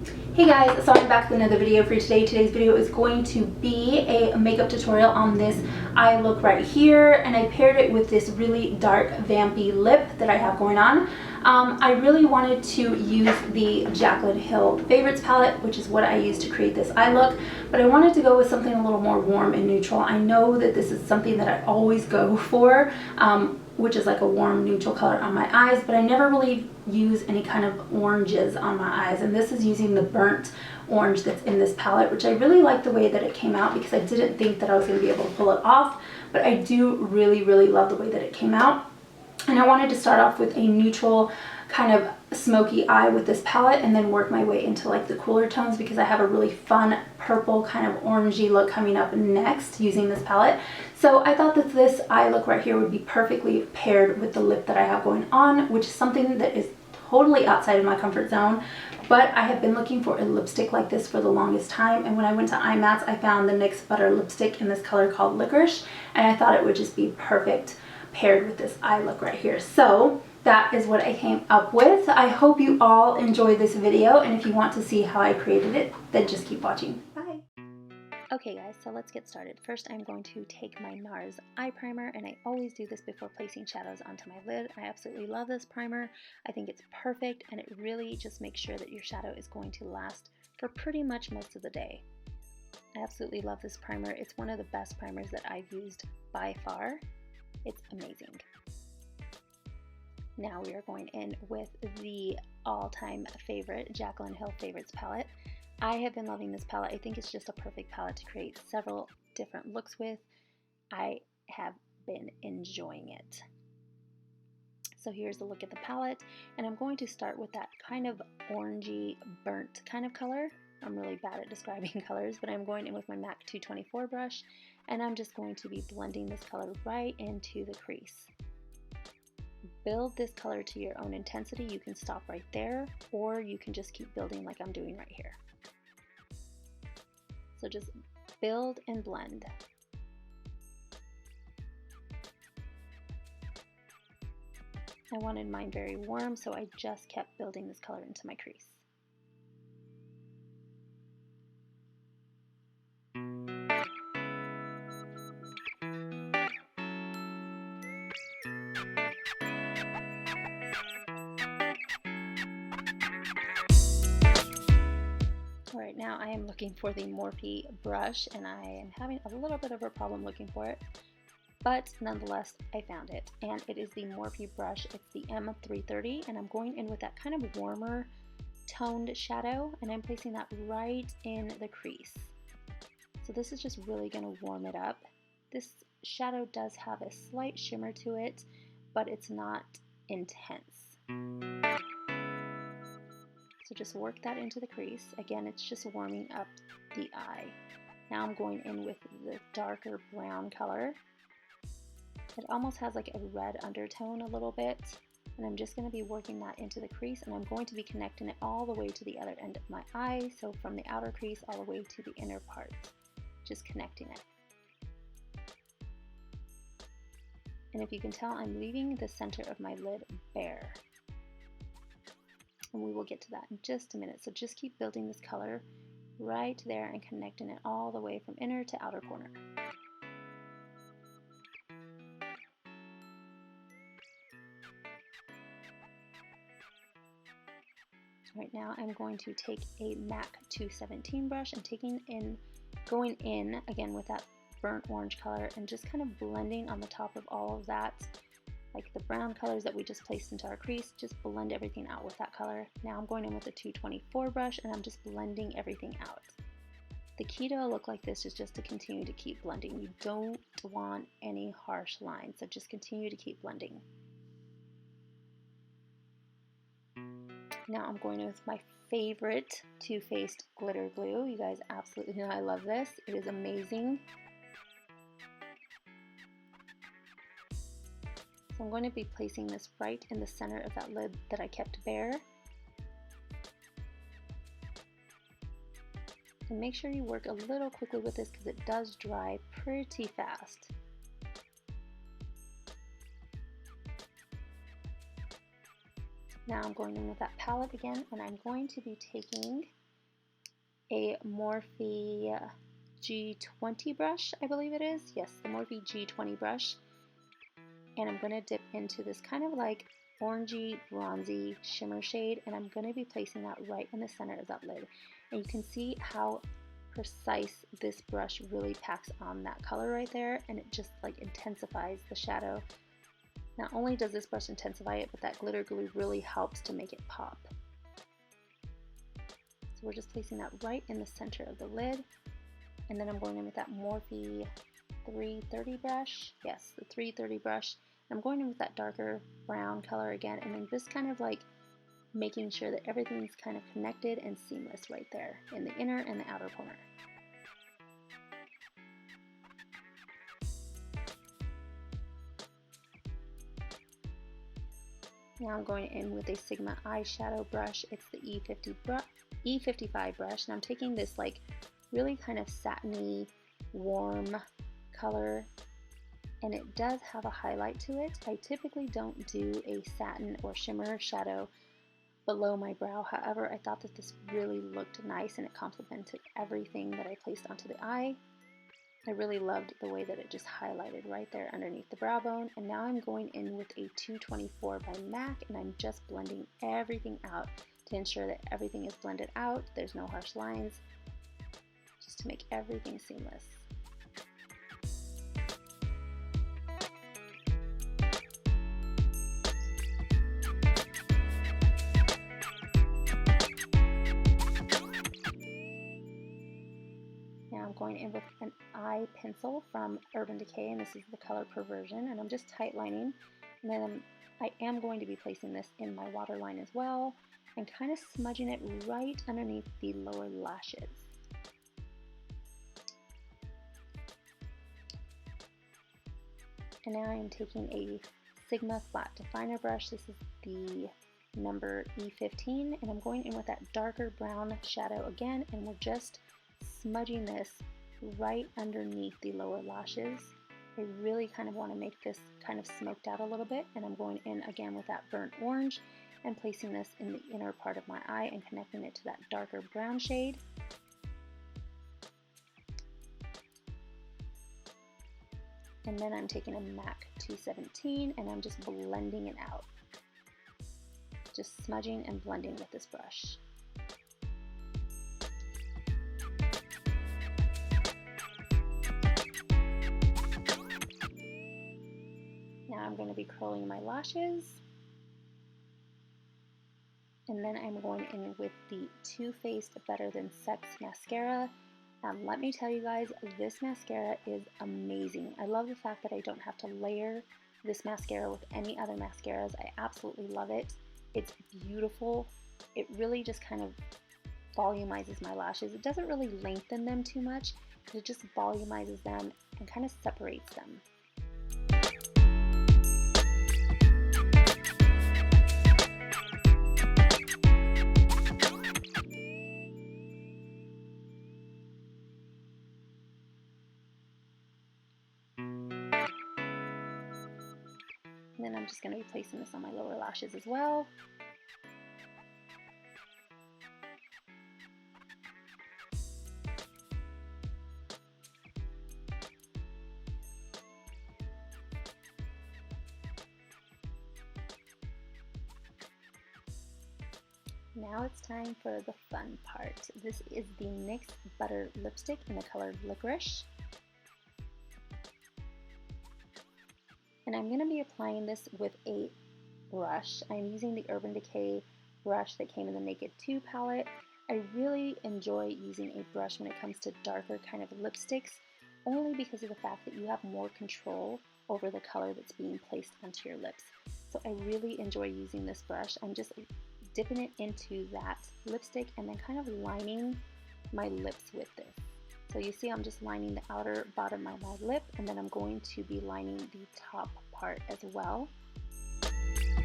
Hey guys, so I'm back with another video for today. Today's video is going to be a makeup tutorial on this eye look right here, and I paired it with this really dark vampy lip that I have going on. I really wanted to use the Jaclyn Hill Favorites palette, which is what I used to create this eye look, but I wanted to go with something a little more warm and neutral. I know that this is something that I always go for, which is like a warm neutral color on my eyes, but I never really use any kind of oranges on my eyes, and this is using the burnt orange that's in this palette, which I really like the way that it came out because I didn't think that I was going to be able to pull it off, but I do really love the way that it came out. And I wanted to start off with a neutral kind of smoky eye with this palette and then work my way into like the cooler tones because I have a really fun purple kind of orangey look coming up next using this palette. So I thought that this eye look right here would be perfectly paired with the lip that I have going on, which is something that is totally outside of my comfort zone. But I have been looking for a lipstick like this for the longest time, and when I went to IMATS, I found the NYX Butter lipstick in this color called Licorice, and I thought it would just be perfect paired with this eye look right here. So that is what I came up with. I hope you all enjoyed this video, and if you want to see how I created it, then just keep watching. Bye. Okay guys, so let's get started. First I'm going to take my NARS eye primer, and I always do this before placing shadows onto my lid. I absolutely love this primer. I think it's perfect, and it really just makes sure that your shadow is going to last for pretty much most of the day. I absolutely love this primer. It's one of the best primers that I've used by far. It's amazing. Now we are going in with the all-time favorite Jaclyn Hill Favorites palette. I have been loving this palette. I think it's just a perfect palette to create several different looks with. I have been enjoying it. So here's the look at the palette, and I'm going to start with that kind of orangey burnt kind of color. I'm really bad at describing colors, but I'm going in with my MAC 224 brush, and I'm just going to be blending this color right into the crease. Build this color to your own intensity. You can stop right there, or you can just keep building like I'm doing right here. So just build and blend. I wanted mine very warm, so I just kept building this color into my crease. Alright, now I am looking for the Morphe brush, and I am having a little bit of a problem looking for it, but nonetheless I found it, and it is the Morphe brush. It's the M330, and I'm going in with that kind of warmer toned shadow, and I'm placing that right in the crease. So this is just really going to warm it up. This shadow does have a slight shimmer to it, but it's not intense. So just work that into the crease. Again, it's just warming up the eye. Now I'm going in with the darker brown color. It almost has like a red undertone a little bit, and I'm just going to be working that into the crease, and I'm going to be connecting it all the way to the other end of my eye, so from the outer crease all the way to the inner part, just connecting it. And if you can tell, I'm leaving the center of my lid bare. And we will get to that in just a minute. So just keep building this color right there and connecting it all the way from inner to outer corner. Right now I'm going to take a MAC 217 brush and going in again with that burnt orange color and just kind of blending on the top of all of that, like the brown colors that we just placed into our crease. Just blend everything out with that color. Now I'm going in with a 224 brush, and I'm just blending everything out. The key to a look like this is just to continue to keep blending. You don't want any harsh lines, so just continue to keep blending. Now I'm going in with my favorite Too Faced glitter glue. You guys absolutely know I love this. It is amazing. So I'm going to be placing this right in the center of that lid that I kept bare. And make sure you work a little quickly with this because it does dry pretty fast. Now I'm going in with that palette again, and I'm going to be taking a Morphe G20 brush, I believe it is. Yes, the Morphe G20 brush. And I'm going to dip into this kind of like orangey, bronzy shimmer shade, and I'm going to be placing that right in the center of that lid. And you can see how precise this brush really packs on that color right there, and it just like intensifies the shadow. Not only does this brush intensify it, but that glitter glue really helps to make it pop. So we're just placing that right in the center of the lid, and then I'm going in with that Morphe 330 brush. Yes, the 330 brush. I'm going in with that darker brown color again, and then just kind of like making sure that everything's kind of connected and seamless right there in the inner and the outer corner. Now I'm going in with a Sigma eyeshadow brush. It's the E55 brush, and I'm taking this like really kind of satiny, warm color, and it does have a highlight to it. I typically don't do a satin or shimmer shadow below my brow. However, I thought that this really looked nice and it complemented everything that I placed onto the eye. I really loved the way that it just highlighted right there underneath the brow bone. And now I'm going in with a 224 by MAC, and I'm just blending everything out to ensure that everything is blended out. There's no harsh lines, just to make everything seamless. Now I'm going in with an eye pencil from Urban Decay, and this is the color Perversion, and I'm just tightlining, and then I am going to be placing this in my waterline as well, and kind of smudging it right underneath the lower lashes. And now I am taking a Sigma flat definer brush. This is the number E15, and I'm going in with that darker brown shadow again, and we're just smudging this right underneath the lower lashes. I really kind of want to make this kind of smoked out a little bit, and I'm going in again with that burnt orange and placing this in the inner part of my eye and connecting it to that darker brown shade. And then I'm taking a MAC 217 and I'm just blending it out. Just smudging and blending with this brush. Now I'm going to be curling my lashes. And then I'm going in with the Too Faced Better Than Sex mascara. Let me tell you guys, this mascara is amazing. I love the fact that I don't have to layer this mascara with any other mascaras. I absolutely love it. It's beautiful. It really just kind of volumizes my lashes. It doesn't really lengthen them too much, but it just volumizes them and kind of separates them. And then I'm just going to be placing this on my lower lashes as well. Now it's time for the fun part. This is the NYX Butter Lipstick in the color Licorice. And I'm going to be applying this with a brush. I'm using the Urban Decay brush that came in the Naked 2 palette. I really enjoy using a brush when it comes to darker kind of lipsticks, only because of the fact that you have more control over the color that's being placed onto your lips. So I really enjoy using this brush. I'm just dipping it into that lipstick and then kind of lining my lips with this. So you see I'm just lining the outer bottom of my lip, and then I'm going to be lining the top part as well.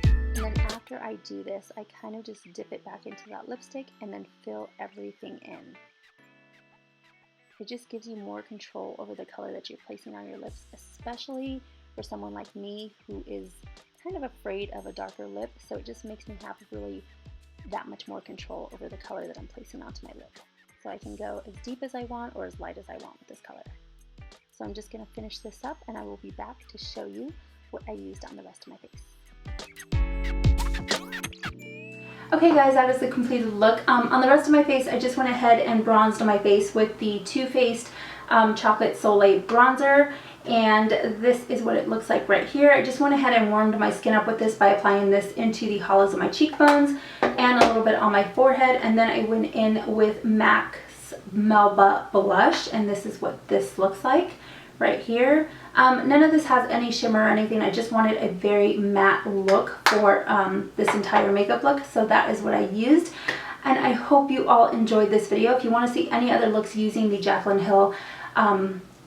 And then after I do this, I kind of just dip it back into that lipstick and then fill everything in. It just gives you more control over the color that you're placing on your lips, especially for someone like me who is kind of afraid of a darker lip. So it just makes me have really that much more control over the color that I'm placing onto my lip. So I can go as deep as I want or as light as I want with this color. So I'm just going to finish this up and I will be back to show you what I used on the rest of my face. Okay guys, that is the completed look. On the rest of my face, I just went ahead and bronzed my face with the Too Faced Chocolate Soleil bronzer, and this is what it looks like right here. I just went ahead and warmed my skin up with this by applying this into the hollows of my cheekbones and a little bit on my forehead, and then I went in with MAC's Melba blush, and this is what this looks like right here. None of this has any shimmer or anything. I just wanted a very matte look for this entire makeup look, so that is what I used. And I hope you all enjoyed this video. If you want to see any other looks using the Jaclyn Hill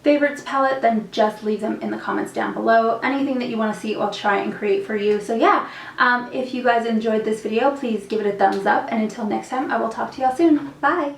favorites palette, then just leave them in the comments down below. Anything that you want to see, I'll try and create for you. So yeah, if you guys enjoyed this video, please give it a thumbs up, and until next time, I will talk to y'all soon. Bye!